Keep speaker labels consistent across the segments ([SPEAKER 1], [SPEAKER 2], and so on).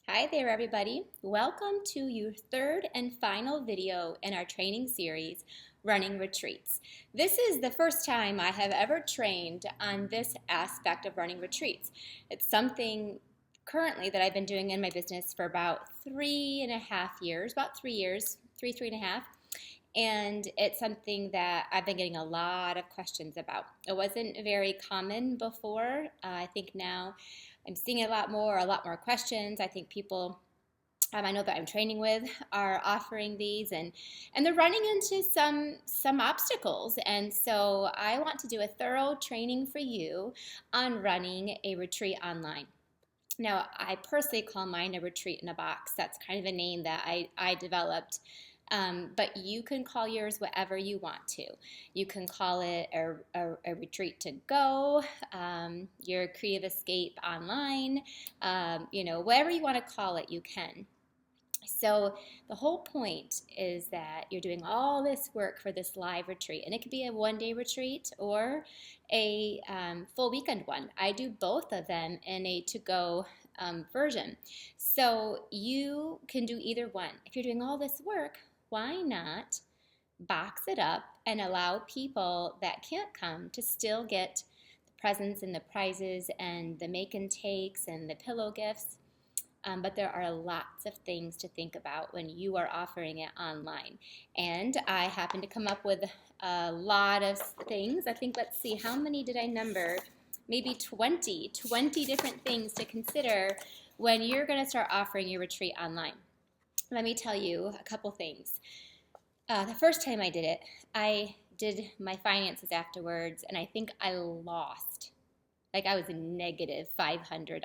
[SPEAKER 1] Hi there, everybody. Welcome to your third and final video in our training series, Running Retreats. This is the first time I have ever trained on this aspect of running retreats. It's something currently that I've been doing in my business for about 3.5 years, about 3 years, three and a half. And it's something that I've been getting a lot of questions about. It wasn't very common before. I think now I'm seeing a lot more questions. I think people I know that I'm training with are offering these, and they're running into some obstacles. And so I want to do a thorough training for you on running a retreat online. Now, I personally call mine a retreat in a box. That's kind of a name that I developed. But you can call yours whatever you want to. You can call it a retreat to go, your creative escape online, whatever you want to call it, you can. So the whole point is that you're doing all this work for this live retreat, and it could be a one-day retreat or a full weekend one. I do both of them in a to-go version. So you can do either one. If you're doing all this work, why not box it up and allow people that can't come to still get the presents and the prizes and the make and takes and the pillow gifts? But there are lots of things to think about when you are offering it online. And I happen to come up with a lot of things. I think, let's see, how many did I number? Maybe 20 different things to consider when you're going to start offering your retreat online. Let me tell you a couple things. The first time I did it, I did my finances afterwards, and I think I lost. Like, I was negative $500.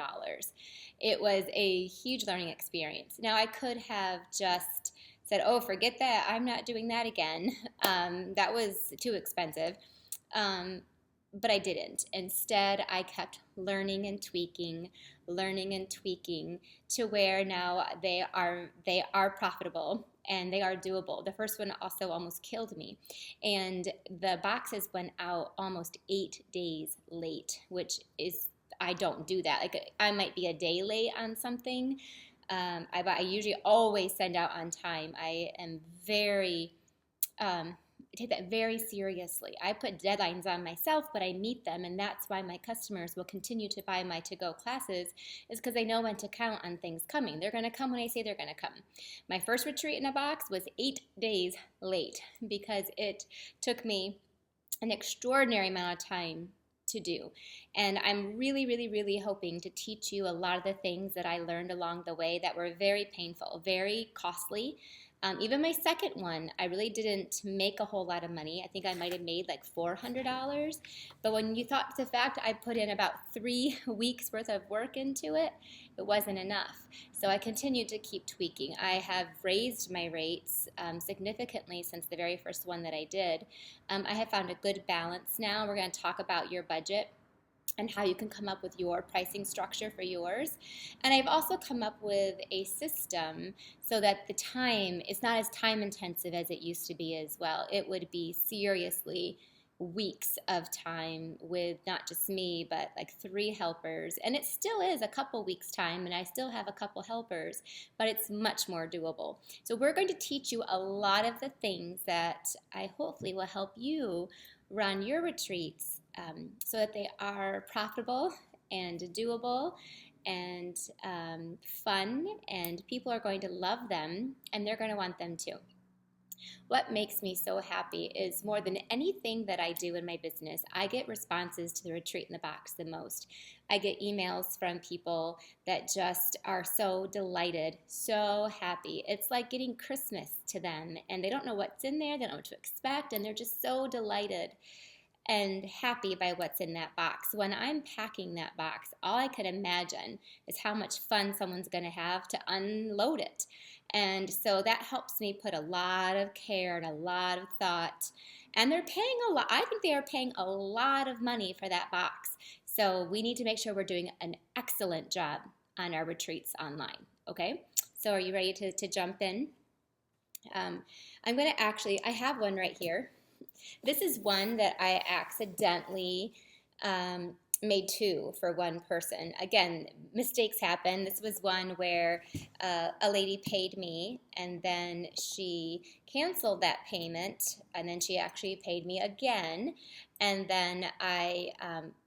[SPEAKER 1] It was a huge learning experience. Now, I could have just said, oh, forget that. I'm not doing that again. That was too expensive. But I didn't. Instead, I kept learning and tweaking to where now they are profitable and they are doable. The first one also almost killed me. And the boxes went out almost 8 days late, which is, I don't do that. Like, I might be a day late on something. I usually always send out on time. I am very take that very seriously. I put deadlines on myself, but I meet them, and that's why my customers will continue to buy my to-go classes, is because they know when to count on things coming. They're going to come when I say they're going to come. My first retreat in a box was 8 days late because it took me an extraordinary amount of time to do. And I'm really, really, really hoping to teach you a lot of the things that I learned along the way that were very painful, very costly. Even my second one, I really didn't make a whole lot of money. I think I might have made like $400. But when you thought the fact I put in about 3 weeks worth of work into it, it wasn't enough. So I continued to keep tweaking. I have raised my rates significantly since the very first one that I did. I have found a good balance now. We're going to talk about your budget and how you can come up with your pricing structure for yours. And I've also come up with a system so that the time is not as time intensive as it used to be as well. It would be seriously weeks of time with not just me, but like 3 helpers. And it still is a couple weeks time, and I still have a couple helpers, but it's much more doable. So we're going to teach you a lot of the things that I hopefully will help you run your retreats so that they are profitable and doable and fun, and people are going to love them, and they're going to want them too. What makes me so happy is, more than anything that I do in my business, I get responses to the retreat in the box the most. I get emails from people that just are so delighted, so happy. It's like getting Christmas to them, and they don't know what's in there, they don't know what to expect, and they're just so delighted and happy by what's in that box. When I'm packing that box, all I could imagine is how much fun someone's going to have to unload it. And so that helps me put a lot of care and a lot of thought. And they're paying a lot. I think they are paying a lot of money for that box. So we need to make sure we're doing an excellent job on our retreats online. Okay? So are you ready to jump in? I'm going to I have one right here. This is one that I accidentally made two for one person. Again, mistakes happen. This was one where a lady paid me and then she canceled that payment and then she actually paid me again. And then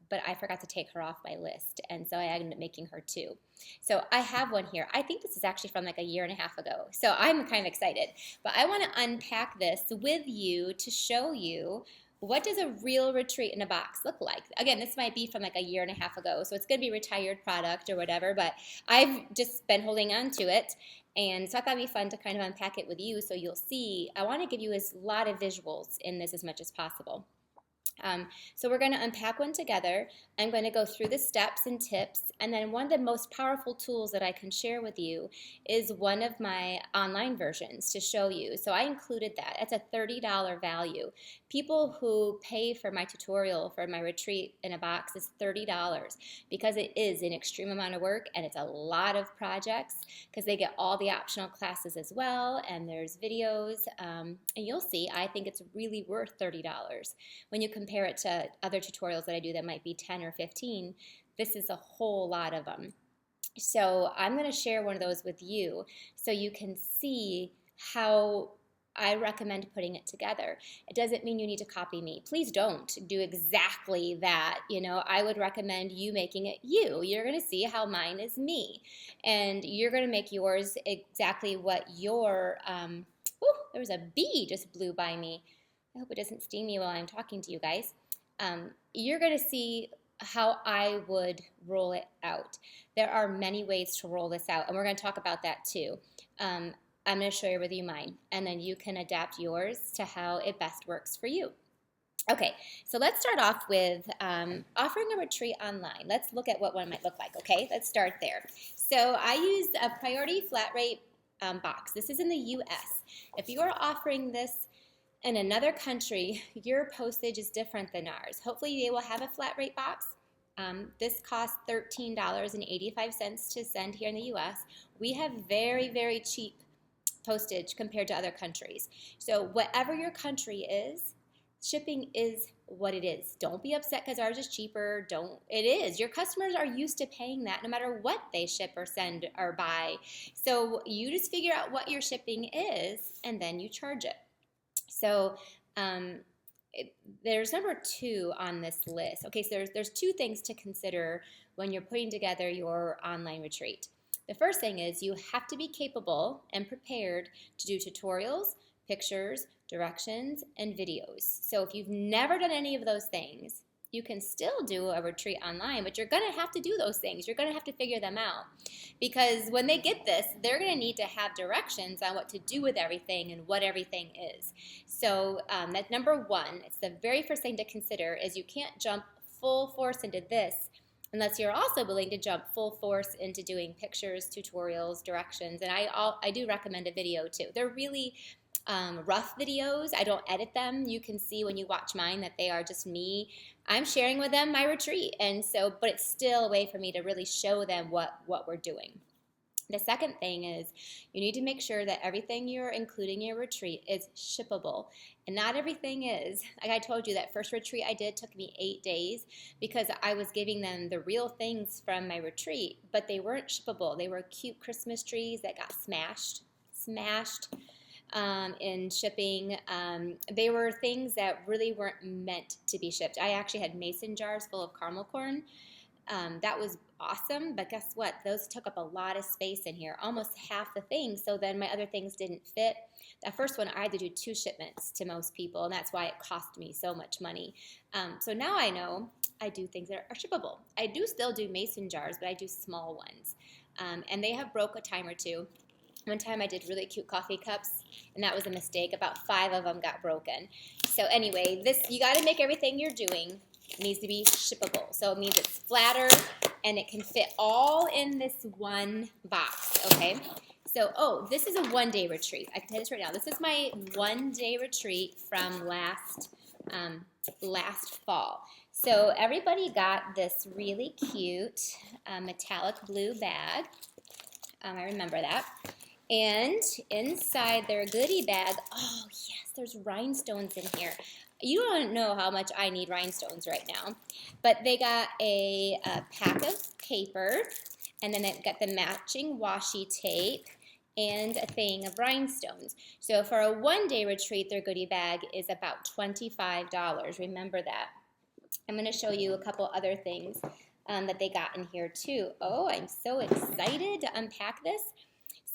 [SPEAKER 1] but I forgot to take her off my list. And so I ended up making her two. So I have one here. I think this is actually from like a year and a half ago. So I'm kind of excited. But I want to unpack this with you to show you what does a real retreat in a box look like? Again, this might be from like a year and a half ago, so it's going to be retired product or whatever, but I've just been holding on to it. And so I thought it'd be fun to kind of unpack it with you so you'll see. I want to give you a lot of visuals in this as much as possible. So we're going to unpack one together. I'm going to go through the steps and tips, and then one of the most powerful tools that I can share with you is one of my online versions to show you. So I included that. It's a $30 value. People who pay for my tutorial for my retreat in a box is $30 because it is an extreme amount of work and it's a lot of projects because they get all the optional classes as well, and there's videos, and you'll see, I think it's really worth $30. When you compare it to other tutorials that I do that might be 10 or 15, this is a whole lot of them. So I'm going to share one of those with you so you can see how I recommend putting it together. It doesn't mean you need to copy me. Please don't do exactly that. You know, I would recommend you making it you. You're going to see how mine is me. And you're going to make yours exactly what your, there was a bee just blew by me. I hope it doesn't sting me while I'm talking to you guys. You're going to see how I would roll it out. There are many ways to roll this out, and we're going to talk about that too. I'm going to share with you mine, and then you can adapt yours to how it best works for you. Okay, so let's start off with offering a retreat online. Let's look at what one might look like, okay? Let's start there. So I used a priority flat rate box. This is in the U.S. If you are offering this in another country, your postage is different than ours. Hopefully they will have a flat rate box. This costs $13.85 to send here in the US. We have very, very cheap postage compared to other countries. So whatever your country is, shipping is what it is. Don't be upset because ours is cheaper. It is. Your customers are used to paying that no matter what they ship or send or buy. So you just figure out what your shipping is and then you charge it. So there's number 2 on this list. Okay, so there's 2 things to consider when you're putting together your online retreat. The first thing is you have to be capable and prepared to do tutorials, pictures, directions, and videos. So if you've never done any of those things, you can still do a retreat online, but you're going to have to do those things. You're going to have to figure them out because when they get this, they're going to need to have directions on what to do with everything and what everything is. So that's number 1. It's the very first thing to consider is you can't jump full force into this unless you're also willing to jump full force into doing pictures, tutorials, directions, and I do recommend a video too. They're really rough videos. I don't edit them. You can see when you watch mine that they are just me. I'm sharing with them my retreat, and so, but it's still a way for me to really show them what we're doing. The second thing is you need to make sure that everything you're including in your retreat is shippable. And not everything is. Like I told you, that first retreat I did took me 8 days because I was giving them the real things from my retreat, but they weren't shippable. They were cute Christmas trees that got smashed in shipping. They were things that really weren't meant to be shipped. I actually had mason jars full of caramel corn. That was awesome, but guess what? Those took up a lot of space in here, almost half the things, so then my other things didn't fit. That first one, I had to do 2 shipments to most people, and that's why it cost me so much money. So now I know I do things that are shippable. I do still do mason jars, but I do small ones, and they have broke a time or two. One time I did really cute coffee cups, and that was a mistake. About 5 of them got broken. So anyway, you got to make everything you're doing needs to be shippable. So it means it's flatter and it can fit all in this one box, okay? So, this is a 1-day retreat. I can tell you this right now. This is my 1-day retreat from last fall. So everybody got this really cute metallic blue bag. I remember that. And inside their goodie bag, oh yes, there's rhinestones in here. you don't know how much I need rhinestones right now. But they got a pack of paper, and then they got the matching washi tape and a thing of rhinestones. So for a one-day retreat, their goodie bag is about $25. Remember that. I'm going to show you a couple other things that they got in here too. Oh, I'm so excited to unpack this.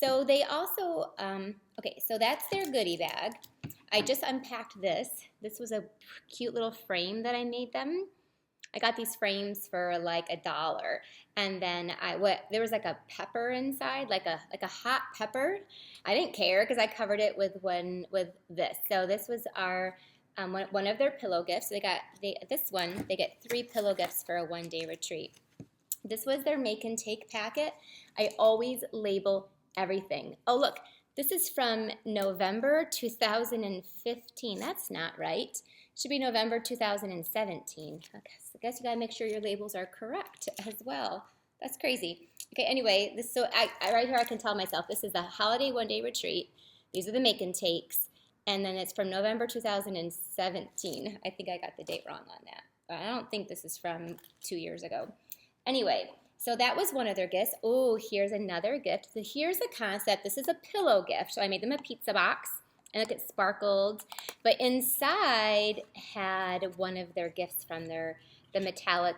[SPEAKER 1] So they also, okay, so that's their goodie bag. I just unpacked this. This was a cute little frame that I made them. I got these frames for like $1, and then there was like a pepper inside, like a hot pepper. I didn't care because I covered it with this. So this was our one of their pillow gifts. They get 3 pillow gifts for a one-day retreat. This was their make and take packet. I always label everything. Oh, look, this is from November 2015. That's not right. It should be November 2017. I guess you gotta make sure your labels are correct as well. That's crazy. Okay, anyway, right here I can tell myself this is a holiday one-day retreat. These are the make and takes. And then it's from November 2017. I think I got the date wrong on that. I don't think this is from 2 years ago. Anyway, so that was one of their gifts. Oh, here's another gift. So here's a concept. This is a pillow gift. So I made them a pizza box, and look, it sparkled. But inside had one of their gifts from the metallic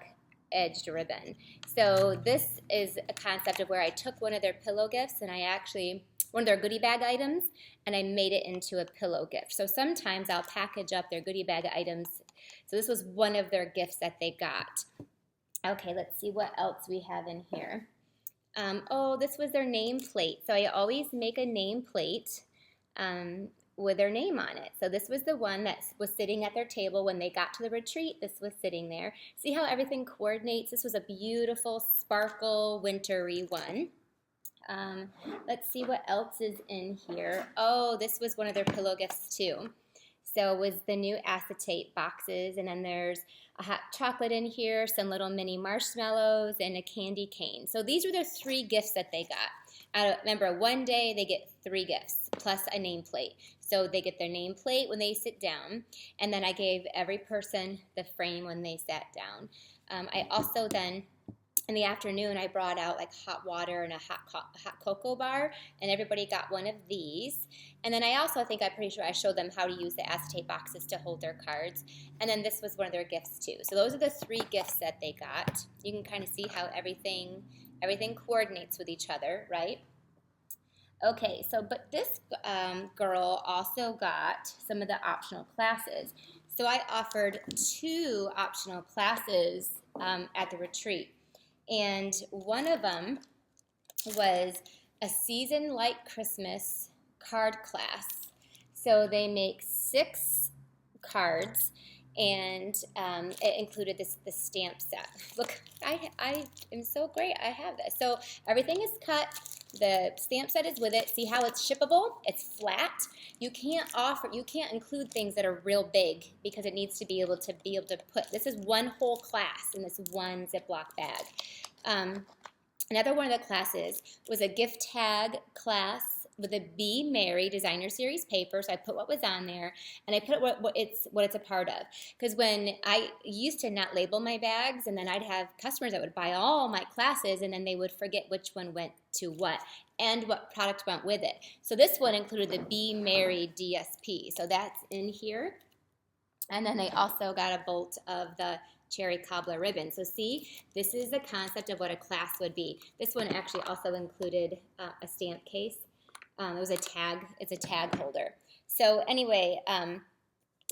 [SPEAKER 1] edged ribbon. So this is a concept of where I took one of their pillow gifts and one of their goodie bag items, and I made it into a pillow gift. So sometimes I'll package up their goodie bag items. So this was one of their gifts that they got. Okay, let's see what else we have in here. Oh, this was their nameplate. So I always make a nameplate with their name on it. So this was the one that was sitting at their table when they got to the retreat. This was sitting there. See how everything coordinates? This was a beautiful, sparkle, wintry one. Let's see what else is in here. Oh, this was one of their pillow gifts too. So it was the new acetate boxes, and then there's a hot chocolate in here, some little mini marshmallows, and a candy cane. So these were the 3 gifts that they got. Remember, one day they get 3 gifts plus a nameplate. So they get their nameplate when they sit down, and then I gave every person the frame when they sat down. I also then, in the afternoon, I brought out like hot water and a hot cocoa bar, and everybody got one of these. And then I'm pretty sure I showed them how to use the acetate boxes to hold their cards. And then this was one of their gifts too. So those are the 3 gifts that they got. You can kind of see how everything coordinates with each other, right? Okay, but this girl also got some of the optional classes. So I offered 2 optional classes at the retreat. And one of them was a season like Christmas card class. So they make 6 cards, and it included this stamp set. Look, I am so great. I have this. So everything is cut. The stamp set is with it. See how it's shippable? It's flat. You can't include things that are real big because it needs to be able to put. This is one whole class in this one Ziploc bag. Another one of the classes was a gift tag class with a Be Merry Designer Series paper. So I put what was on there, and I put what it's a part of. Because when I used to not label my bags, and then I'd have customers that would buy all my classes, and then they would forget which one went to what and what product went with it. So this one included the Be Merry DSP. So that's in here. And then they also got a bolt of the cherry cobbler ribbon. So see, this is the concept of what a class would be. This one actually also included a stamp case. It was a tag. It's a tag holder. So anyway,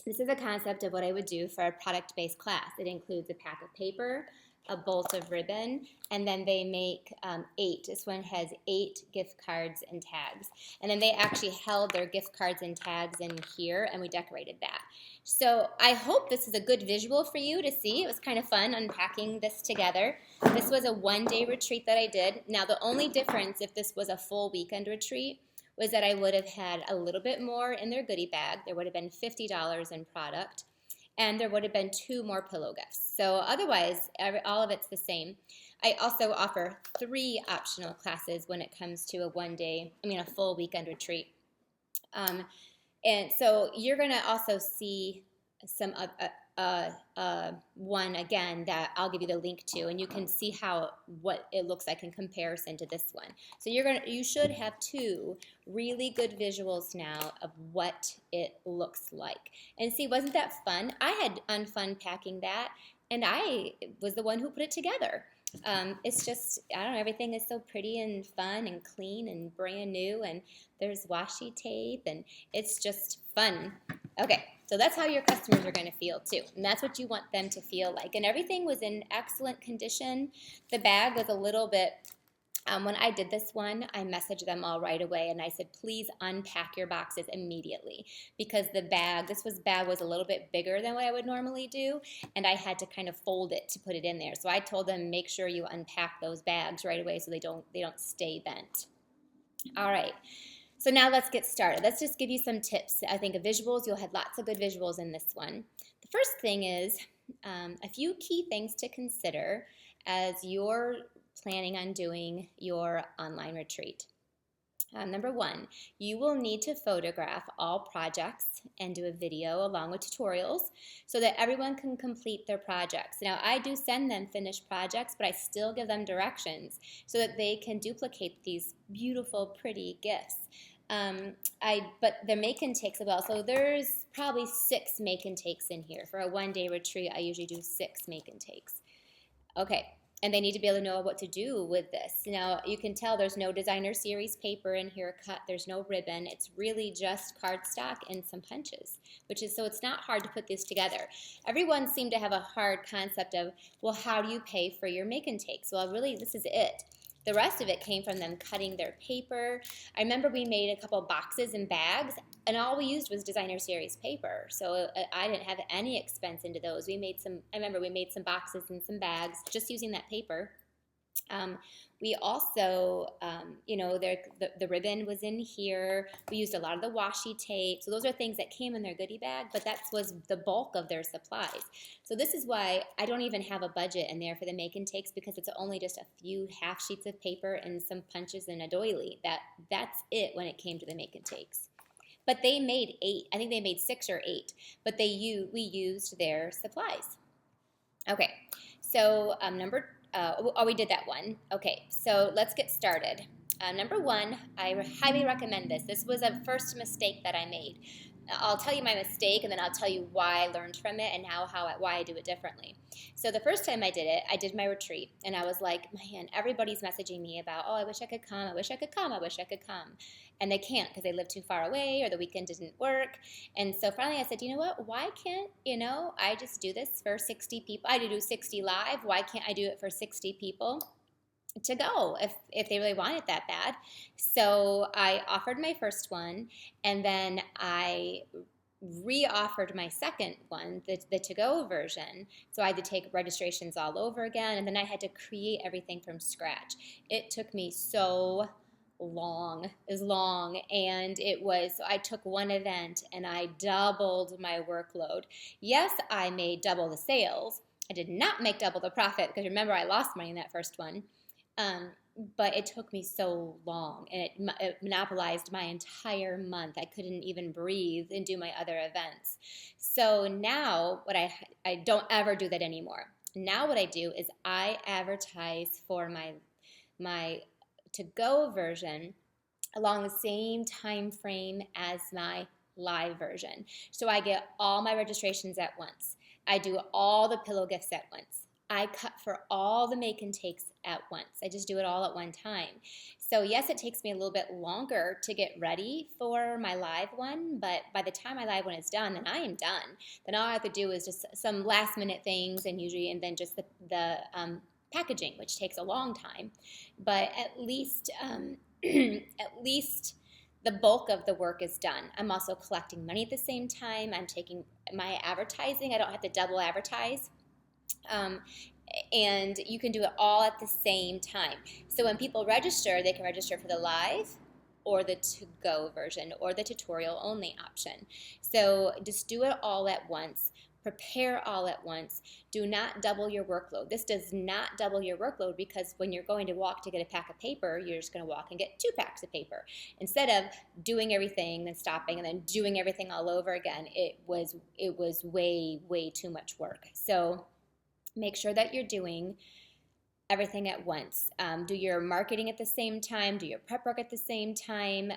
[SPEAKER 1] this is a concept of what I would do for a product-based class. It includes a pack of paper, a bolt of ribbon, and then they make 8. This one has 8 gift cards and tags. And then they actually held their gift cards and tags in here, and we decorated that. So I hope this is a good visual for you to see. It was kind of fun unpacking this together. This was a one-day retreat that I did. Now, the only difference if this was a full weekend retreat was that I would have had a little bit more in their goodie bag. There would have been $50 in product, and there would have been 2 more pillow gifts. So otherwise, all of it's the same. I also offer 3 optional classes when it comes to a full weekend retreat. And so you're going to also see some one again that I'll give you the link to, and you can see what it looks like in comparison to this one. So you should have two really good visuals now of what it looks like. And see, wasn't that fun? I had unfun packing that, and I was the one who put it together. It's just, I don't know, everything is so pretty and fun and clean and brand new, and there's washi tape, and it's just fun. Okay, so that's how your customers are going to feel too, and that's what you want them to feel like. And everything was in excellent condition. The bag was a little bit, when I did this one, I messaged them all right away, and I said, please unpack your boxes immediately, because the bag was a little bit bigger than what I would normally do, and I had to kind of fold it to put it in there. So I told them, make sure you unpack those bags right away so they don't stay bent. All right. So now let's get started. Let's just give you some tips. I think of visuals. You'll have lots of good visuals in this one. The first thing is a few key things to consider as you're planning on doing your online retreat. Number one, you will need to photograph all projects and do a video along with tutorials so that everyone can complete their projects. Now, I do send them finished projects, but I still give them directions so that they can duplicate these beautiful, pretty gifts. But the make and takes as well. So there's probably 6 make and takes in here. For a one-day retreat, I usually do 6 make and takes. Okay. And they need to be able to know what to do with this. Now, you can tell there's no designer series paper in here cut. There's no ribbon. It's really just cardstock and some punches, so it's not hard to put this together. Everyone seemed to have a hard concept of, well, how do you pay for your make and takes? Well, really, this is it. The rest of it came from them cutting their paper. I remember we made a couple boxes and bags, and all we used was designer series paper. So I didn't have any expense into those. I remember we made some boxes and some bags just using that paper. We also, the ribbon was in here. We used a lot of the washi tape. So those are things that came in their goodie bag, but that was the bulk of their supplies. So this is why I don't even have a budget in there for the make and takes, because it's only just a few half sheets of paper and some punches and a doily. That's it when it came to the make and takes. But they made 8. I think they made 6 or 8, but we used their supplies. Okay, so we did that one. Okay, so let's get started. Number 1, I highly recommend this. This was a first mistake that I made. I'll tell you my mistake, and then I'll tell you why I learned from it and why I do it differently. So the first time I did it, I did my retreat, and I was like, man, everybody's messaging me about, oh, I wish I could come, I wish I could come, I wish I could come. And they can't because they live too far away or the weekend didn't work. And so finally I said, you know what, why can't, I just do this for 60 people? I do 60 live. Why can't I do it for 60 people to go if they really want it that bad? So I offered my first one, and then I re-offered my second one, the to-go version. So I had to take registrations all over again, and then I had to create everything from scratch. It took me so long, and so I took one event and I doubled my workload. Yes, I made double the sales. I did not make double the profit, because remember, I lost money in that first one. But it took me so long, and it monopolized my entire month. I couldn't even breathe and do my other events. So now I don't ever do that anymore. Now what I do is I advertise for my to-go version along the same time frame as my live version. So I get all my registrations at once. I do all the pillow gifts at once. I cut for all the make and takes at once. I just do it all at one time. So yes, it takes me a little bit longer to get ready for my live one, but by the time my live one is done, then I am done. Then all I have to do is just some last minute things, and then just the packaging, which takes a long time. But at least the bulk of the work is done. I'm also collecting money at the same time. I'm taking my advertising. I don't have to double advertise. And you can do it all at the same time. So when people register, they can register for the live or the to-go version or the tutorial only option. So just do it all at once. Prepare all at once. Do not double your workload. This does not double your workload, because when you're going to walk to get a pack of paper, you're just going to walk and get 2 packs of paper. Instead of doing everything, then stopping, and then doing everything all over again, it was way, way too much work. So make sure that you're doing everything at once. Do your marketing at the same time, do your prep work at the same time.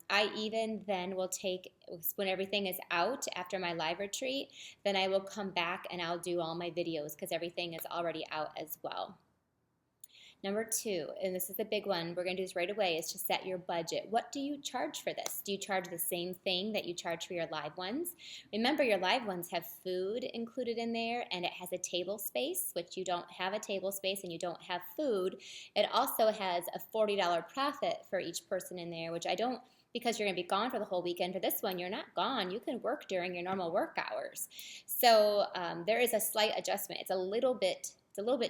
[SPEAKER 1] I even then will take, when everything is out after my live retreat, then I will come back and I'll do all my videos, because everything is already out as well. Number 2, and this is the big one, we're going to do this right away, is to set your budget. What do you charge for this? Do you charge the same thing that you charge for your live ones? Remember, your live ones have food included in there, and it has a table space, which you don't have a table space and you don't have food. It also has a $40 profit for each person in there, which I don't, because you're going to be gone for the whole weekend. For this one, you're not gone. You can work during your normal work hours. So there is a slight adjustment. It's a little bit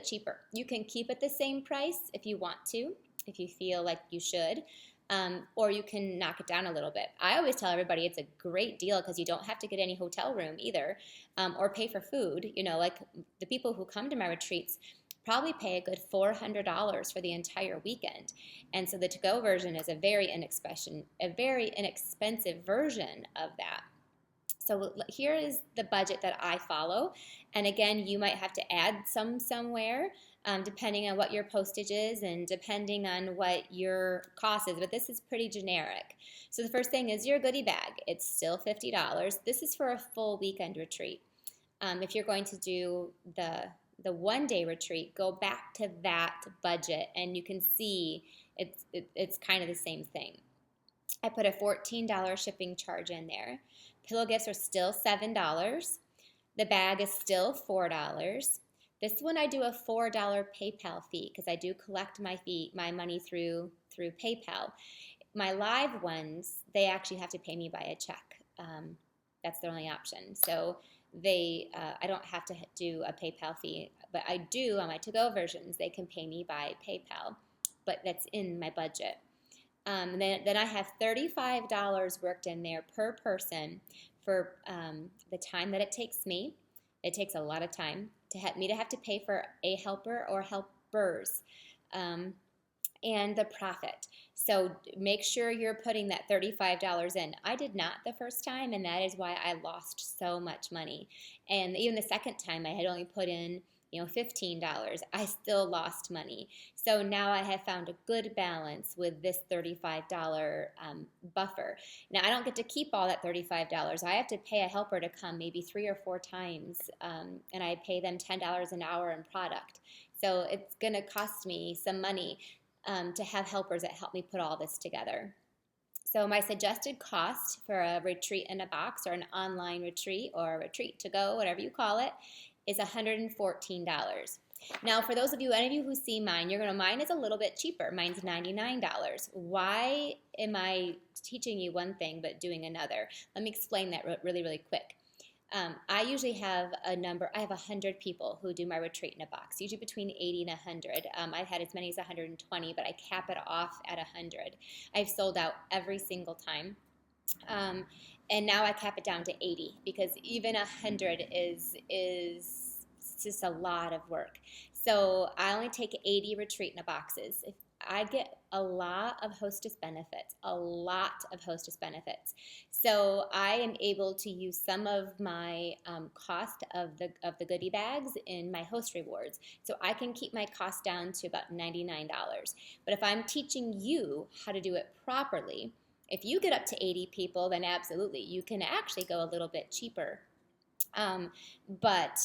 [SPEAKER 1] cheaper. You can keep it the same price if you want to, if you feel like you should, or you can knock it down a little bit. I always tell everybody it's a great deal, because you don't have to get any hotel room either, or pay for food. You know, like the people who come to my retreats probably pay a good $400 for the entire weekend. And so the to-go version is a very inexpensive version of that. So here is the budget that I follow. And again, you might have to add somewhere, depending on what your postage is and depending on what your cost is. But this is pretty generic. So the first thing is your goodie bag. It's still $50. This is for a full weekend retreat. If you're going to do the one-day retreat, go back to that budget and you can see it's kind of the same thing. I put a $14 shipping charge in there. Pillow gifts are still $7. The bag is still $4. This one I do a $4 PayPal fee, because I do collect my money through PayPal. My live ones, they actually have to pay me by a check. That's their only option. So I don't have to do a PayPal fee, but I do on my to-go versions. They can pay me by PayPal, but that's in my budget. Then I have $35 worked in there per person for the time that it takes me. It takes a lot of time to have to pay for a helper or helpers, and the profit. So make sure you're putting that $35 in. I did not the first time, and that is why I lost so much money. And even the second time, I had only put in $15, I still lost money. So now I have found a good balance with this $35 buffer. Now I don't get to keep all that $35. I have to pay a helper to come maybe 3 or 4 times, and I pay them $10 an hour in product. So it's going to cost me some money to have helpers that help me put all this together. So my suggested cost for a retreat in a box, or an online retreat, or a retreat to go, whatever you call it, is $114. Now, for those of you, any of you who see mine, mine is a little bit cheaper. Mine's $99. Why am I teaching you one thing but doing another? Let me explain that really, really quick. I usually have I have 100 people who do my retreat in a box, usually between 80 and 100. I've had as many as 120, but I cap it off at 100. I've sold out every single time. And now I cap it down to 80, because even 100 is just a lot of work. So I only take 80 retreat in a boxes. If I get a lot of hostess benefits, So I am able to use some of my cost of the goodie bags in my host rewards. So I can keep my cost down to about $99. But if I'm teaching you how to do it properly, if you get up to 80 people, then absolutely, you can actually go a little bit cheaper. But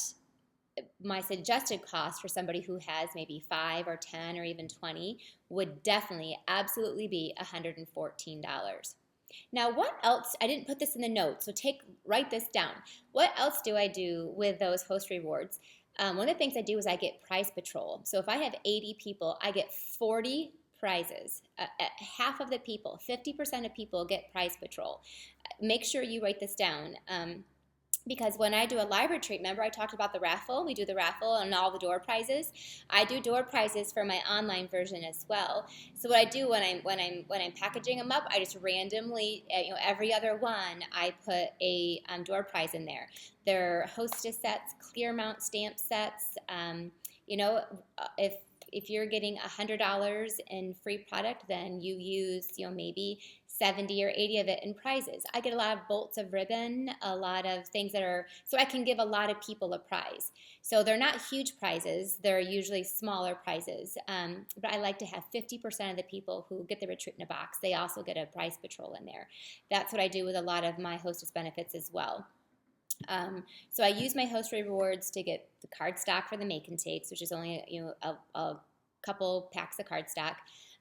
[SPEAKER 1] my suggested cost for somebody who has maybe 5 or 10 or even 20 would definitely, absolutely be $114. Now, what else? I didn't put this in the notes, so write this down. What else do I do with those host rewards? One of the things I do is I get prize patrol. So if I have 80 people, I get 40 prizes. Half of the people, 50% of people get prize patrol. Make sure you write this down. Because when I do a live retreat, remember I talked about the raffle? We do the raffle and all the door prizes. I do door prizes for my online version as well. So what I do when I'm packaging them up, I just randomly, every other one, I put a door prize in there. They're hostess sets, clear mount stamp sets. You know, if you're getting $100 in free product, then you use, maybe 70 or 80 of it in prizes. I get a lot of bolts of ribbon, a lot of things so I can give a lot of people a prize. So they're not huge prizes, they're usually smaller prizes. But I like to have 50% of the people who get the retreat in a box, they also get a prize patrol in there. That's what I do with a lot of my hostess benefits as well. So I use my host rewards to get the card stock for the make and takes, which is only a couple packs of card stock,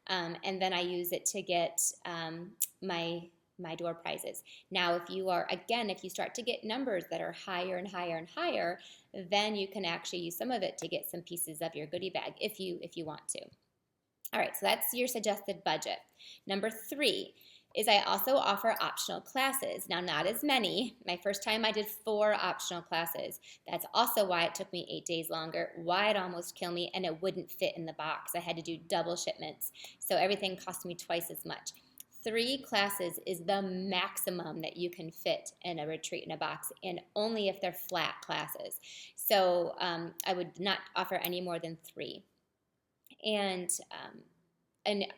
[SPEAKER 1] and then I use it to get my door prizes. Now, if you start to get numbers that are higher and higher and higher, then you can actually use some of it to get some pieces of your goodie bag if you want to. All right, so that's your suggested budget. Number 3 is I also offer optional classes. Now, not as many. My first time I did 4 optional classes. That's also why it took me 8 days longer, why it almost killed me, and it wouldn't fit in the box. I had to do double shipments, so everything cost me twice as much. 3 classes is the maximum that you can fit in a retreat in a box, and only if they're flat classes. So I would not offer any more than 3. And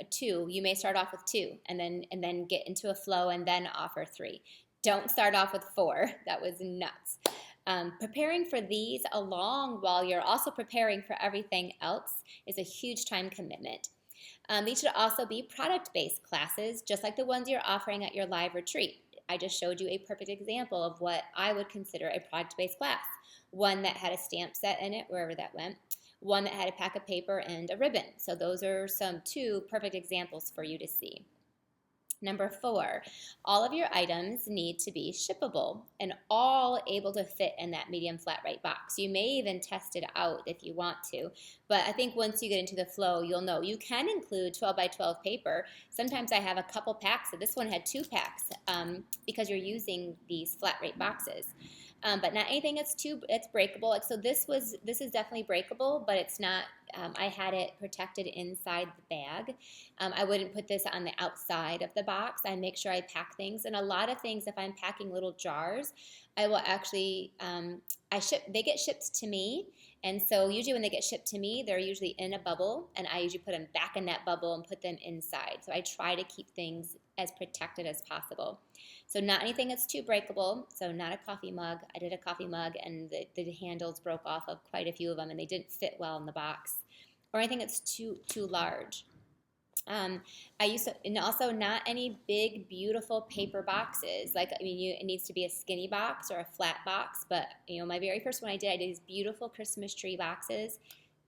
[SPEAKER 1] 2, you may start off with 2 and then get into a flow and then offer 3. Don't start off with 4. That was nuts. Preparing for these along while you're also preparing for everything else is a huge time commitment. These should also be product-based classes, just like the ones you're offering at your live retreat. I just showed you a perfect example of what I would consider a product-based class. One that had a stamp set in it, wherever that went. One that had a pack of paper and a ribbon. So those are 2 perfect examples for you to see. Number 4, all of your items need to be shippable and all able to fit in that medium flat rate box. You may even test it out if you want to, but I think once you get into the flow, you'll know. You can include 12 by 12 paper. Sometimes I have a couple packs, so this one had 2 packs because you're using these flat rate boxes. But not anything it's breakable. Like, so this is definitely breakable, but it's not. I had it protected inside the bag. I wouldn't put this on the outside of the box. I make sure I pack things, and a lot of things, if I'm packing little jars, I will actually they get shipped to me, and so usually when they get shipped to me, they're usually in a bubble, and I usually put them back in that bubble and put them inside. So I try to keep things as protected as possible. So not anything that's too breakable. So not a coffee mug. I did a coffee mug and the handles broke off of quite a few of them and they didn't fit well in the box. Or anything that's too large. And also not any big, beautiful paper boxes. It needs to be a skinny box or a flat box. But my very first one I did these beautiful Christmas tree boxes,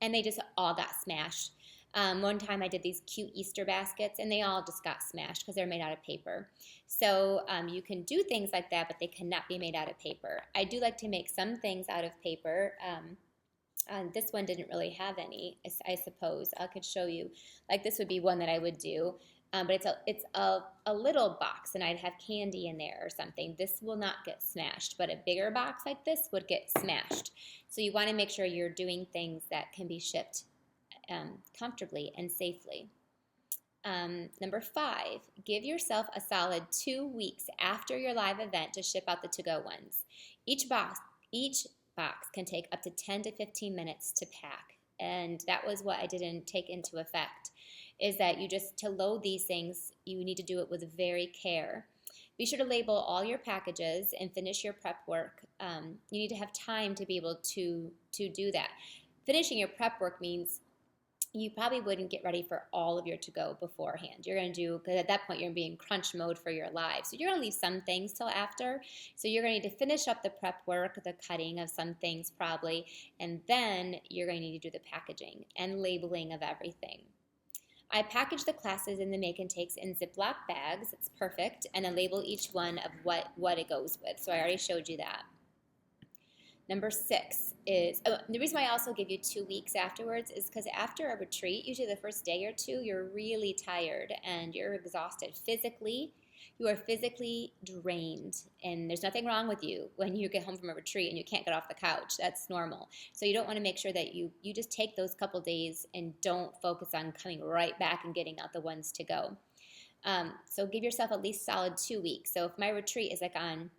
[SPEAKER 1] and they just all got smashed. One time I did these cute Easter baskets, and they all just got smashed because they're made out of paper. So you can do things like that, but they cannot be made out of paper. I do like to make some things out of paper. This one didn't really have any, I suppose. I could show you. Like, this would be one that I would do. But it's a little box, and I'd have candy in there or something. This will not get smashed, but a bigger box like this would get smashed. So you want to make sure you're doing things that can be shipped comfortably and safely. Number 5, give yourself a solid 2 weeks after your live event to ship out the to-go ones. Each box can take up to 10 to 15 minutes to pack, and that was what I didn't take into effect, is that to load these things, you need to do it with very care. Be sure to label all your packages and finish your prep work. You need to have time to be able to do that. Finishing your prep work means you probably wouldn't get ready for all of your to-go beforehand. You're going to do, because at that point you're going to be in crunch mode for your live. So you're going to leave some things till after. So you're going to need to finish up the prep work, the cutting of some things probably, and then you're going to need to do the packaging and labeling of everything. I package the classes in the make and takes in Ziploc bags. It's perfect. And then label each one of what it goes with. So I already showed you that. Number 6 is, the reason why I also give you 2 weeks afterwards is because after a retreat, usually the first day or 2, you're really tired and you're exhausted physically. You are physically drained, and there's nothing wrong with you when you get home from a retreat and you can't get off the couch. That's normal. So you don't want to make sure that you just take those couple days and don't focus on coming right back and getting out the ones to go. So give yourself at least solid 2 weeks. So if my retreat is like on,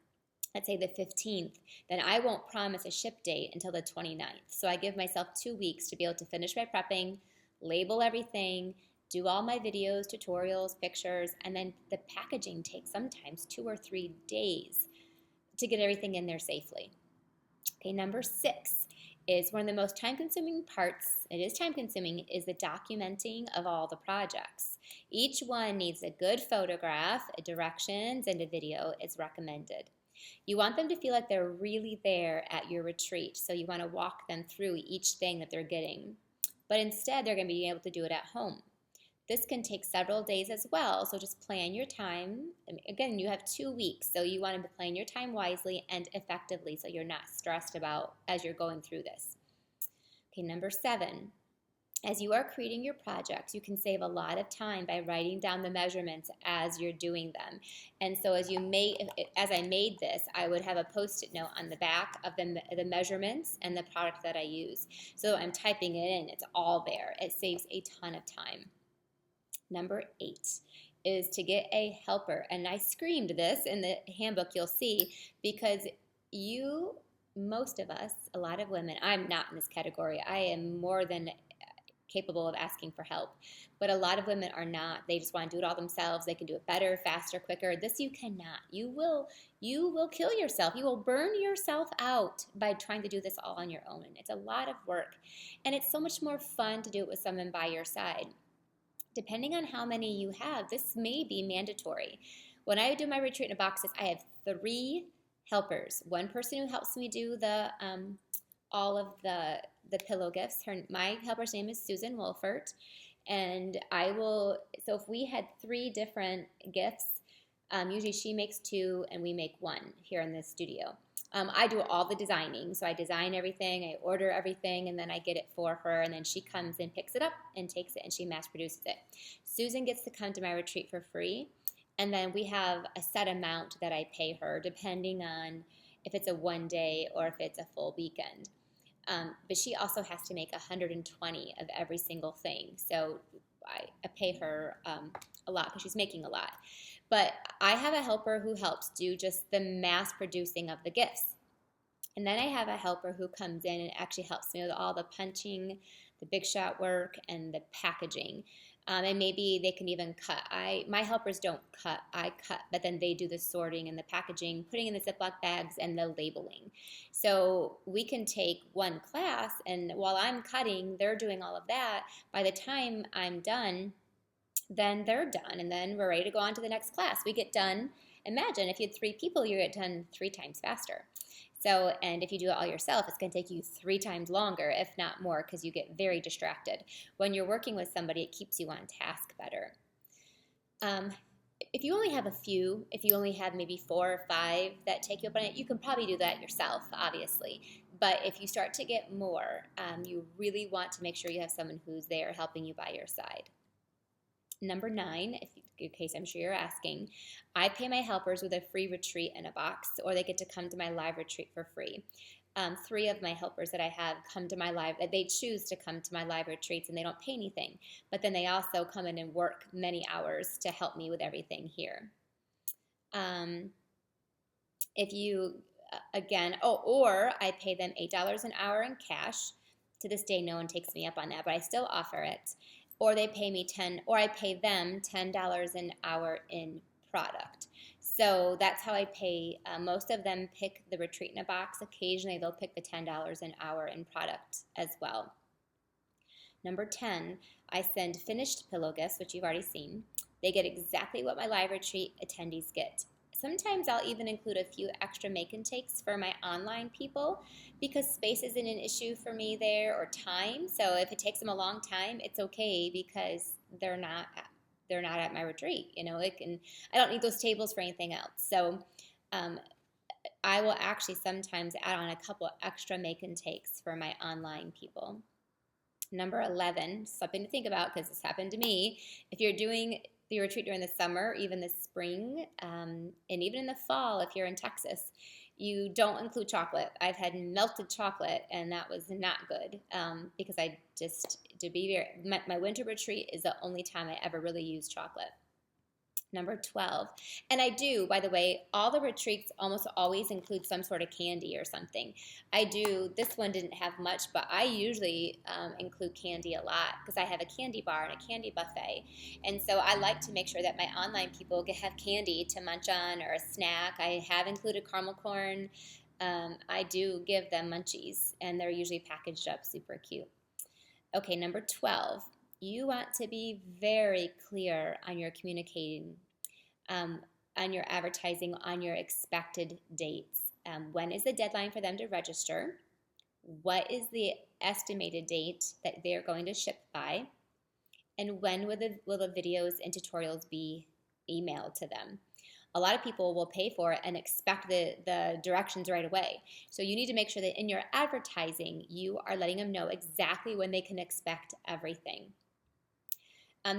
[SPEAKER 1] let's say, the 15th, then I won't promise a ship date until the 29th. So I give myself 2 weeks to be able to finish my prepping, label everything, do all my videos, tutorials, pictures, and then the packaging takes sometimes 2 or 3 days to get everything in there safely. Okay, number 6 is one of the most time-consuming parts. It is time-consuming, is the documenting of all the projects. Each one needs a good photograph, directions, and a video is recommended. You want them to feel like they're really there at your retreat, so you want to walk them through each thing that they're getting. But instead, they're going to be able to do it at home. This can take several days as well, so just plan your time. Again, you have 2 weeks, so you want to plan your time wisely and effectively so you're not stressed about as you're going through this. Okay, number 7. As you are creating your projects, you can save a lot of time by writing down the measurements as you're doing them. And so as I made this, I would have a Post-it note on the back of the measurements and the product that I use. So I'm typing it in, it's all there. It saves a ton of time. Number 8 is to get a helper. And I screamed this in the handbook, you'll see, because most of us, a lot of women, I'm not in this category. I am more than capable of asking for help. But a lot of women are not. They just want to do it all themselves. They can do it better, faster, quicker. This you cannot. You will kill yourself. You will burn yourself out by trying to do this all on your own. It's a lot of work. And it's so much more fun to do it with someone by your side. Depending on how many you have, this may be mandatory. When I do my retreat in a boxes, I have 3 helpers. One person who helps me do all of the pillow gifts. My helper's name is Susan Wolfert, and so if we had 3 different gifts, usually she makes 2 and we make 1 here in the studio. I do all the designing, so I design everything, I order everything, and then I get it for her, and then she comes and picks it up and takes it, and she mass produces it. Susan gets to come to my retreat for free, and then we have a set amount that I pay her depending on if it's a 1 day or if it's a full weekend. But she also has to make 120 of every single thing, so I pay her a lot because she's making a lot. But I have a helper who helps do just the mass producing of the gifts. And then I have a helper who comes in and actually helps me with all the punching, the big shot work, and the packaging. And maybe they can even cut. My helpers don't cut. I cut, but then they do the sorting and the packaging, putting in the Ziploc bags, and the labeling. So we can take one class, and while I'm cutting, they're doing all of that. By the time I'm done, then they're done, and then we're ready to go on to the next class. We get done. Imagine if you had 3 people, you get done 3 times faster. So, and if you do it all yourself, it's going to take you 3 times longer, if not more, because you get very distracted. When you're working with somebody, it keeps you on task better. If you only have a few, if you only have maybe 4 or 5 that take you up on it, you can probably do that yourself, obviously. But if you start to get more, you really want to make sure you have someone who's there helping you by your side. Number 9, in case I'm sure you're asking, I pay my helpers with a free retreat in a box, or they get to come to my live retreat for free. 3 of my helpers that I have come to my live, they choose to come to my live retreats, and they don't pay anything. But then they also come in and work many hours to help me with everything here. If you, or I pay them $8 an hour in cash. To this day, no one takes me up on that, but I still offer it. Or they pay me I pay them $10 an hour in product. So that's how I pay. Most of them pick the retreat in a box. Occasionally they'll pick the $10 an hour in product as well. Number 10, I send finished pillow gifts, which you've already seen. They get exactly what my live retreat attendees get. Sometimes I'll even include a few extra make and takes for my online people because space isn't an issue for me there, or time. So if it takes them a long time, it's okay because they're not at my retreat. I don't need those tables for anything else. So I will actually sometimes add on a couple extra make and takes for my online people. Number 11, something to think about because this happened to me. If you're doing the retreat during the summer, even the spring, and even in the fall if you're in Texas, you don't include chocolate. I've had melted chocolate, and that was not good because I just, to be very, my winter retreat is the only time I ever really use chocolate. Number 12. And I do, by the way, all the retreats almost always include some sort of candy or something. I do, this one didn't have much, but I usually include candy a lot because I have a candy bar and a candy buffet. And so I like to make sure that my online people have candy to munch on or a snack. I have included caramel corn. I do give them munchies, and they're usually packaged up super cute. Okay, number 12. You want to be very clear on your communicating, on your advertising, on your expected dates. When is the deadline for them to register? What is the estimated date that they're going to ship by? And when will the videos and tutorials be emailed to them? A lot of people will pay for it and expect the directions right away. So you need to make sure that in your advertising, you are letting them know exactly when they can expect everything.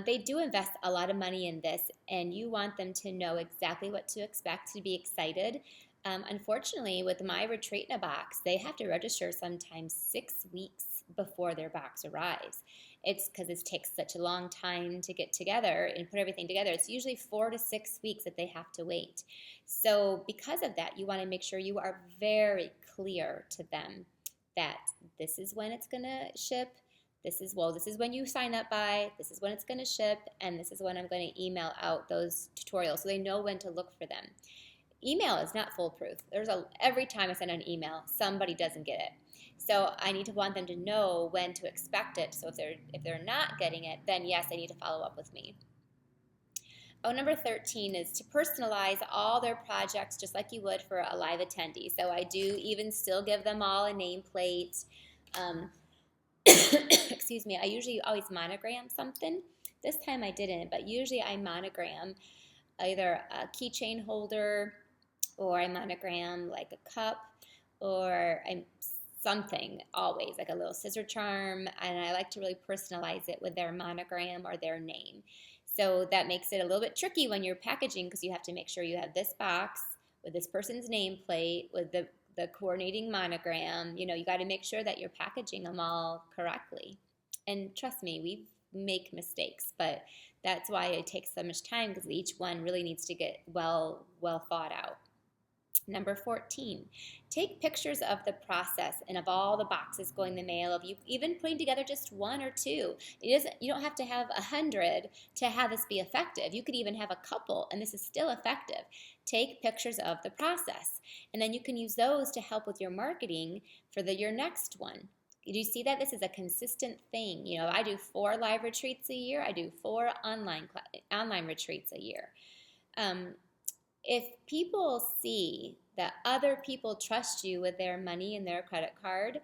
[SPEAKER 1] They do invest a lot of money in this, and you want them to know exactly what to expect, to be excited. Unfortunately, with my retreat in a box, they have to register sometimes 6 weeks before their box arrives. It's because it takes such a long time to get together and put everything together. It's usually 4 to 6 weeks that they have to wait. So because of that, you want to make sure you are very clear to them that this is when it's going to ship. This is when you sign up by, this is when it's going to ship, and this is when I'm going to email out those tutorials so they know when to look for them. Email is not foolproof. Every time I send an email, somebody doesn't get it. So I need to want them to know when to expect it. So if they're not getting it, then yes, they need to follow up with me. Number 13 is to personalize all their projects just like you would for a live attendee. So I do even still give them all a nameplate. Excuse me, I usually always monogram something. This time I didn't, but usually I monogram either a keychain holder, or I monogram like a cup, or something, always like a little scissor charm, and I like to really personalize it with their monogram or their name. So that makes it a little bit tricky when you're packaging, because you have to make sure you have this box with this person's nameplate, with the coordinating monogram. You got to make sure that you're packaging them all correctly. And trust me, we make mistakes, but that's why it takes so much time, because each one really needs to get well thought out. Number 14, take pictures of the process and of all the boxes going in the mail, of you even putting together just 1 or 2. You don't have to have 100 to have this be effective. You could even have a couple, and this is still effective. Take pictures of the process, and then you can use those to help with your marketing for your next one. Do you see that this is a consistent thing? I do 4 live retreats a year. I do 4 online retreats a year. If people see that other people trust you with their money and their credit card,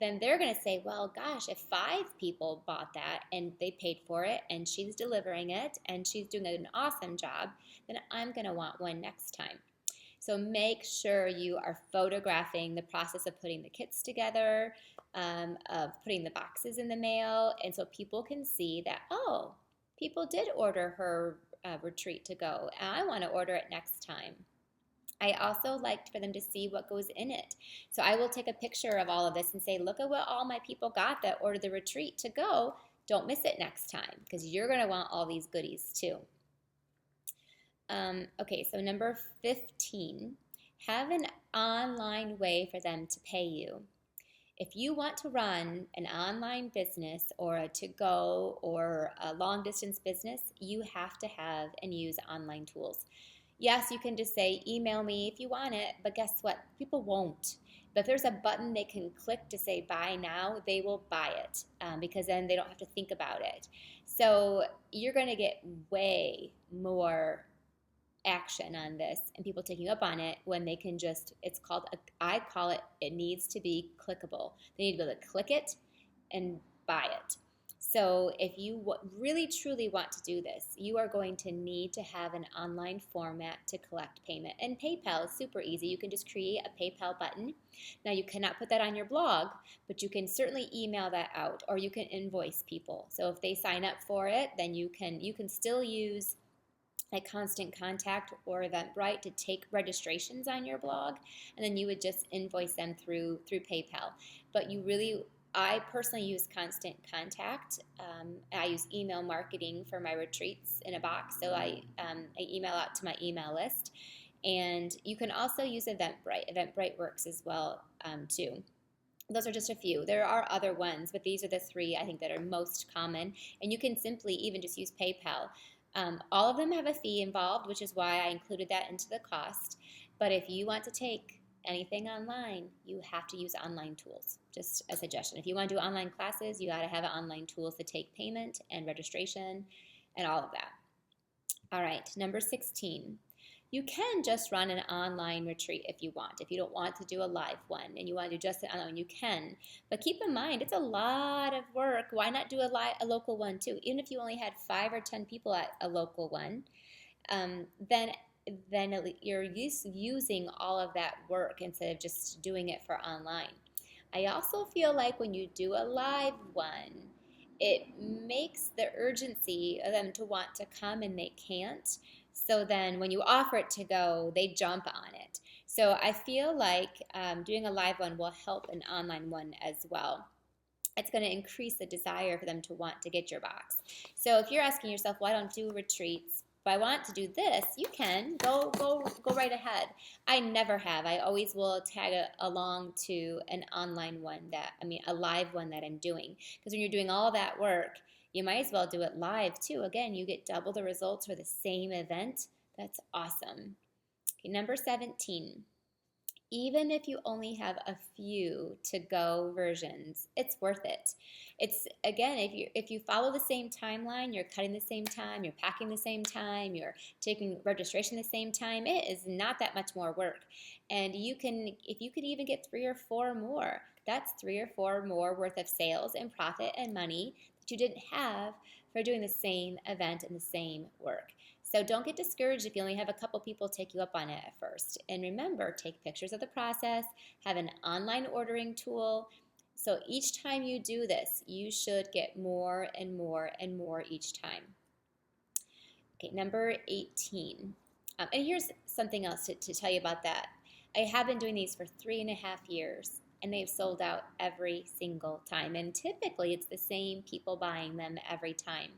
[SPEAKER 1] then they're going to say, well, gosh, if 5 people bought that and they paid for it and she's delivering it and she's doing an awesome job, then I'm going to want one next time. So make sure you are photographing the process of putting the kits together, of putting the boxes in the mail, and so people can see that, oh, people did order her retreat to go, and I want to order it next time. I also like for them to see what goes in it. So I will take a picture of all of this and say, look at what all my people got that ordered the retreat to go. Don't miss it next time, because you're going to want all these goodies too. Okay, so number 15, have an online way for them to pay you. If you want to run an online business or a to-go or a long-distance business, you have to have and use online tools. Yes, you can just say, email me if you want it, but guess what? People won't. But if there's a button they can click to say buy now, they will buy it, because then they don't have to think about it. So you're going to get way more action on this and people taking up on it when they can just, I call it, it needs to be clickable. They need to be able to click it and buy it. So if you really truly want to do this, you are going to need to have an online format to collect payment. And PayPal is super easy. You can just create a PayPal button. Now you cannot put that on your blog, but you can certainly email that out, or you can invoice people. So if they sign up for it, then you can still use like Constant Contact or Eventbrite to take registrations on your blog, and then you would just invoice them through PayPal. But I personally use Constant Contact. I use email marketing for my retreats in a box, so I email out to my email list. And you can also use Eventbrite. Eventbrite works as well too. Those are just a few. There are other ones, but these are the three I think that are most common. And you can simply even just use PayPal. All of them have a fee involved, which is why I included that into the cost. But if you want to take anything online, you have to use online tools. Just a suggestion. If you want to do online classes, you got to have online tools to take payment and registration and all of that. All right, number 16. You can just run an online retreat if you want. If you don't want to do a live one and you want to do just an online, you can. But keep in mind, it's a lot of work. Why not do a local one too? Even if you only had 5 or 10 people at a local one, then you're using all of that work instead of just doing it for online. I also feel like when you do a live one, it makes the urgency of them to want to come and they can't. So then when you offer it to go, they jump on it. So I feel like doing a live one will help an online one as well. It's going to increase the desire for them to want to get your box. So if you're asking yourself, why don't do retreats? If I want to do this, you can go right ahead. I never have. I always will tag along to an online one a live one that I'm doing. Because when you're doing all that work, you might as well do it live too. Again, you get double the results for the same event. That's awesome. Okay, number 17. Even if you only have a few to-go versions, it's worth it. It's, again, if you follow the same timeline, you're cutting the same time, you're packing the same time, you're taking registration the same time, it is not that much more work. And if you could even get 3 or 4 more, that's 3 or 4 more worth of sales and profit and money that you didn't have for doing the same event and the same work. So don't get discouraged if you only have a couple people take you up on it at first. And remember, take pictures of the process, have an online ordering tool. So each time you do this, you should get more and more and more each time. Okay, number 18. And here's something else to tell you about that. I have been doing these for 3.5 years, and they've sold out every single time. And typically, it's the same people buying them every time.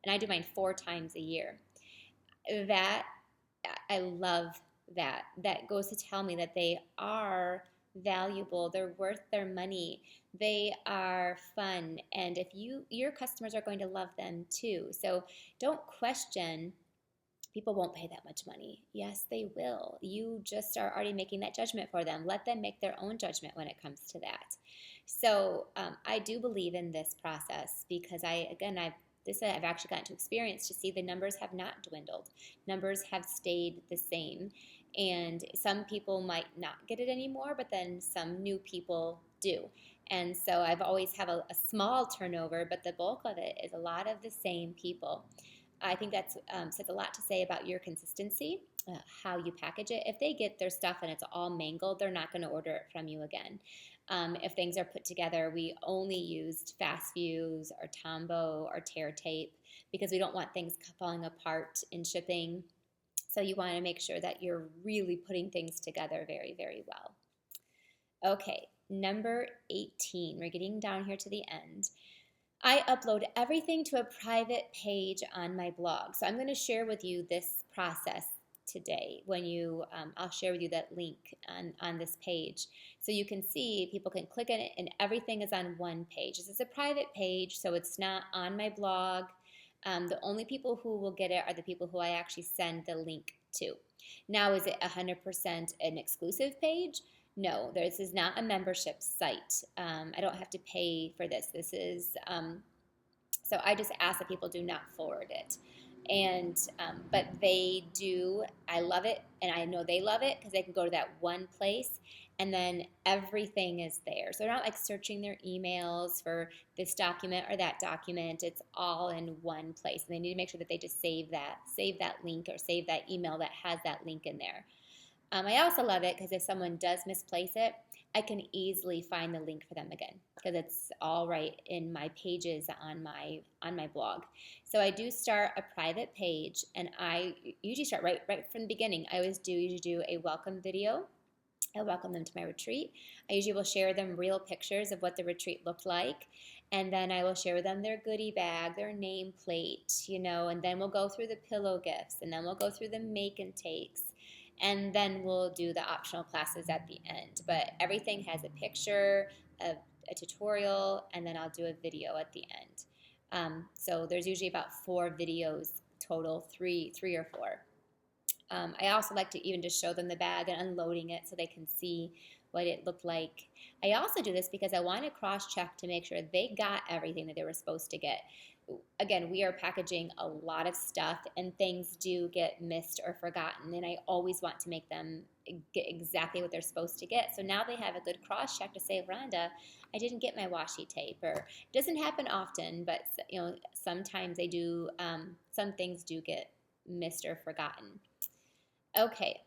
[SPEAKER 1] And I do mine 4 times a year. That, I love that. That goes to tell me that they are valuable, they're worth their money, they are fun, and if your customers are going to love them too. So don't question people won't pay that much money. Yes, they will. You just are already making that judgment for them. Let them make their own judgment when it comes to that. So I do believe in this process because I've actually gotten to experience to see the numbers have not dwindled. Numbers have stayed the same. And some people might not get it anymore, but then some new people do. And so I've always have a small turnover, but the bulk of it is a lot of the same people. I think that's says a lot to say about your consistency, how you package it. If they get their stuff and it's all mangled, they're not going to order it from you again. If things are put together, we only used Fast Fuse or Tombow or Tear Tape because we don't want things falling apart in shipping. So you want to make sure that you're really putting things together very, very well. Okay, number 18. We're getting down here to the end. I upload everything to a private page on my blog. So I'm going to share with you this process today. I'll share with you that link on this page. So you can see, people can click on it and everything is on one page. This is a private page, so it's not on my blog. The only people who will get it are the people who I actually send the link to. Now, is it 100% an exclusive page? No, this is not a membership site. I don't have to pay for this. So I just ask that people do not forward it. But they do. I love it, and I know they love it because they can go to that one place, and then everything is there. So they're not like searching their emails for this document or that document. It's all in one place, and they need to make sure that they just save that link or save that email that has that link in there. I also love it because if someone does misplace it, I can easily find the link for them again because it's all right in my pages on my blog. So I do start a private page, and I usually start right from the beginning. I always do usually do a welcome video. I welcome them to my retreat. I usually will share them real pictures of what the retreat looked like. And then I will share with them their goodie bag, their nameplate, and then we'll go through the pillow gifts, and then we'll go through the make and takes. And then we'll do the optional classes at the end. But everything has a picture, a tutorial, and then I'll do a video at the end. So there's usually about 4 videos total, three or 4. I also like to even just show them the bag and unloading it so they can see what it looked like. I also do this because I want to cross-check to make sure they got everything that they were supposed to get. Again, we are packaging a lot of stuff, and things do get missed or forgotten, and I always want to make them get exactly what they're supposed to get. So now they have a good cross-check to say, Rhonda, I didn't get my washi tape. Or it doesn't happen often, but sometimes they do. Some things do get missed or forgotten. Okay.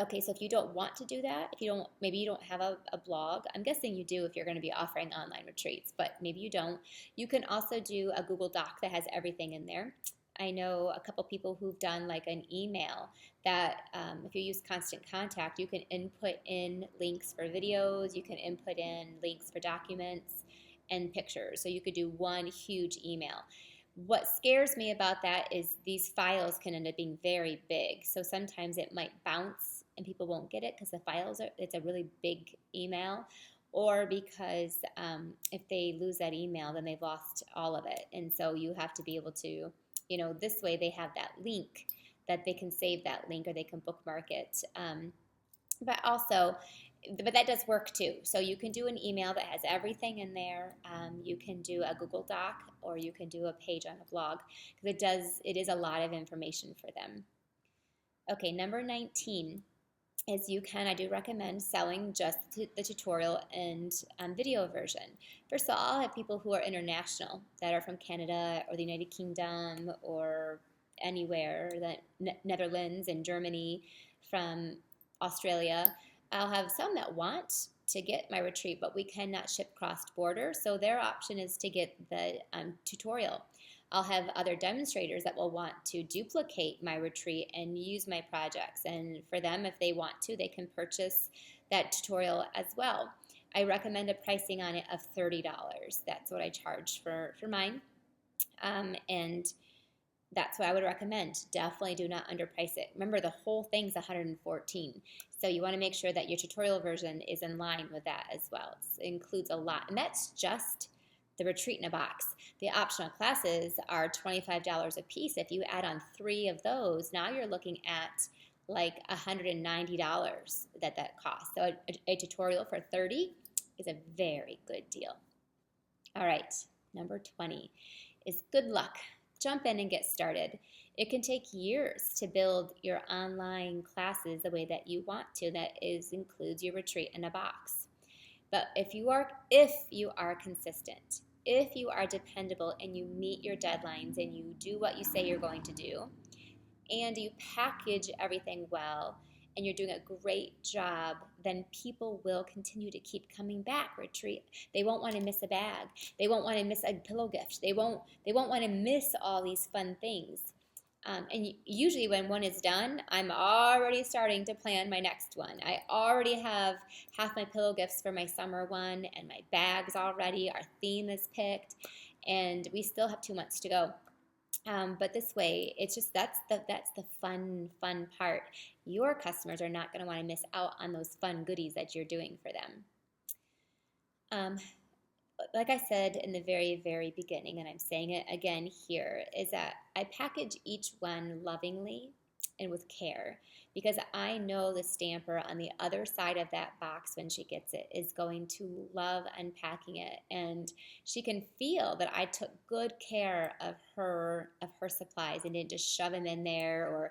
[SPEAKER 1] Okay, so if you don't want to do that, maybe you don't have a blog. I'm guessing you do if you're going to be offering online retreats, but maybe you don't. You can also do a Google Doc that has everything in there. I know a couple people who've done like an email that if you use Constant Contact, you can input in links for videos, you can input in links for documents and pictures. So you could do one huge email. What scares me about that is these files can end up being very big. So sometimes it might bounce and people won't get it because it's a really big email, or because if they lose that email, then they've lost all of it. And so you have to be able to, this way they have that link that they can save that link or they can bookmark it. But that does work too. So you can do an email that has everything in there. You can do a Google Doc, or you can do a page on a blog, because it is a lot of information for them. Okay, number 19 is I do recommend selling just the tutorial and video version. First of all, I'll have people who are international, that are from Canada or the United Kingdom or anywhere, Netherlands and Germany, from Australia. I'll have some that want to get my retreat, but we cannot ship cross-border, so their option is to get the tutorial. I'll have other demonstrators that will want to duplicate my retreat and use my projects, and for them, if they want to, they can purchase that tutorial as well. I recommend a pricing on it of $30. That's what I charge for mine, and that's what I would recommend. Definitely do not underprice it. Remember, the whole thing's $114. So you want to make sure that your tutorial version is in line with that as well. It includes a lot. And that's just the retreat in a box. The optional classes are $25 a piece. If you add on 3 of those, now you're looking at like $190 that costs. So a tutorial for $30 is a very good deal. All right, number 20 is good luck. Jump in and get started. It can take years to build your online classes the way that you want to. That includes your retreat in a box. But if you are consistent, if you are dependable and you meet your deadlines and you do what you say you're going to do, and you package everything well, and you're doing a great job, then people will continue to keep coming back. Retreat. They won't want to miss a bag. They won't want to miss a pillow gift. They won't want to miss all these fun things. And usually when one is done, I'm already starting to plan my next one. I already have half my pillow gifts for my summer one, and my bags already. Our theme is picked, and we still have 2 months to go. But this way, it's just that's the fun part. Your customers are not going to want to miss out on those fun goodies that you're doing for them. Like I said in the very, very beginning, and I'm saying it again here, is that I package each one lovingly and with care, because I know the stamper on the other side of that box when she gets it is going to love unpacking it, and she can feel that I took good care of her supplies and didn't just shove them in there, or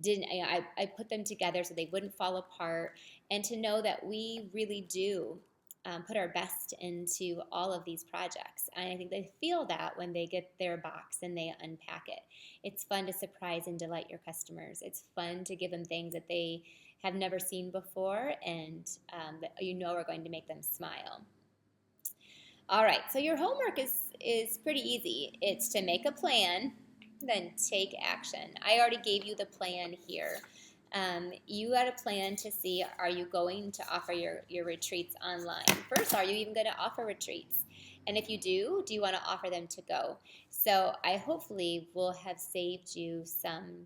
[SPEAKER 1] I put them together so they wouldn't fall apart, and to know that we really do put our best into all of these projects. And I think they feel that when they get their box and they unpack it. It's fun to surprise and delight your customers. It's fun to give them things that they have never seen before and that you know are going to make them smile. All right, so your homework is pretty easy. It's to make a plan, then take action. I already gave you the plan here. You got a plan to see, are you going to offer your retreats online? First, are you even going to offer retreats? And if you do you want to offer them to go? So I hopefully will have saved you some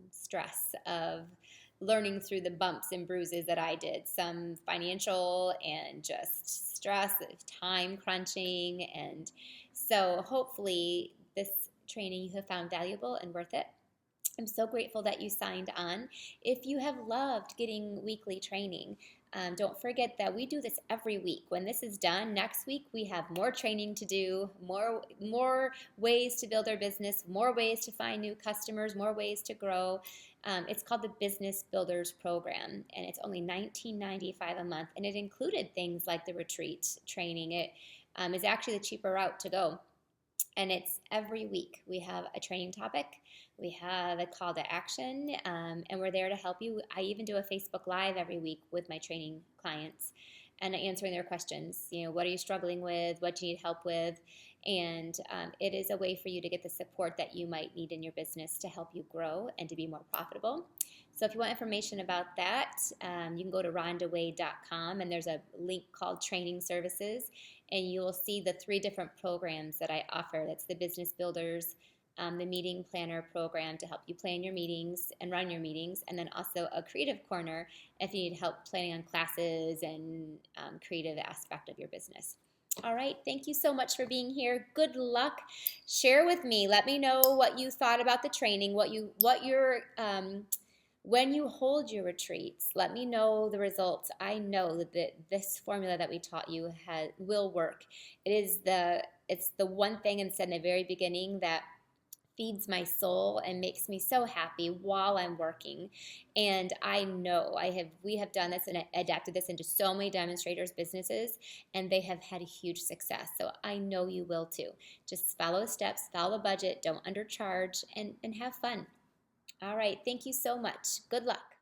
[SPEAKER 1] stress of learning through the bumps and bruises that I did, some financial and just stress, time crunching. And so hopefully this training you have found valuable and worth it. I'm so grateful that you signed on. If you have loved getting weekly training, don't forget that we do this every week. When this is done, next week we have more training to do, more ways to build our business, more ways to find new customers, more ways to grow. It's called the Business Builders Program, and it's only $19.95 a month, and it included things like the retreat training. It is actually the cheaper route to go. And it's every week. We have a training topic, we have a call to action, and we're there to help you. I even do a Facebook Live every week with my training clients and answering their questions. You know, what are you struggling with? What do you need help with? And it is a way for you to get the support that you might need in your business to help you grow and to be more profitable. So if you want information about that, you can go to rhondaway.com, and there's a link called Training Services, and you will see the 3 different programs that I offer. That's the Business Builders, the Meeting Planner program to help you plan your meetings and run your meetings, and then also a Creative Corner if you need help planning on classes and creative aspect of your business. All right, thank you so much for being here. Good luck. Share with me. Let me know what you thought about the training, when you hold your retreats, let me know the results. I know that this formula that we taught you will work. It's the one thing and said in the very beginning that feeds my soul and makes me so happy while I'm working. And I know we have done this and adapted this into so many demonstrators' businesses, and they have had a huge success. So I know you will too. Just follow the steps, follow the budget, don't undercharge, and have fun. All right, thank you so much. Good luck.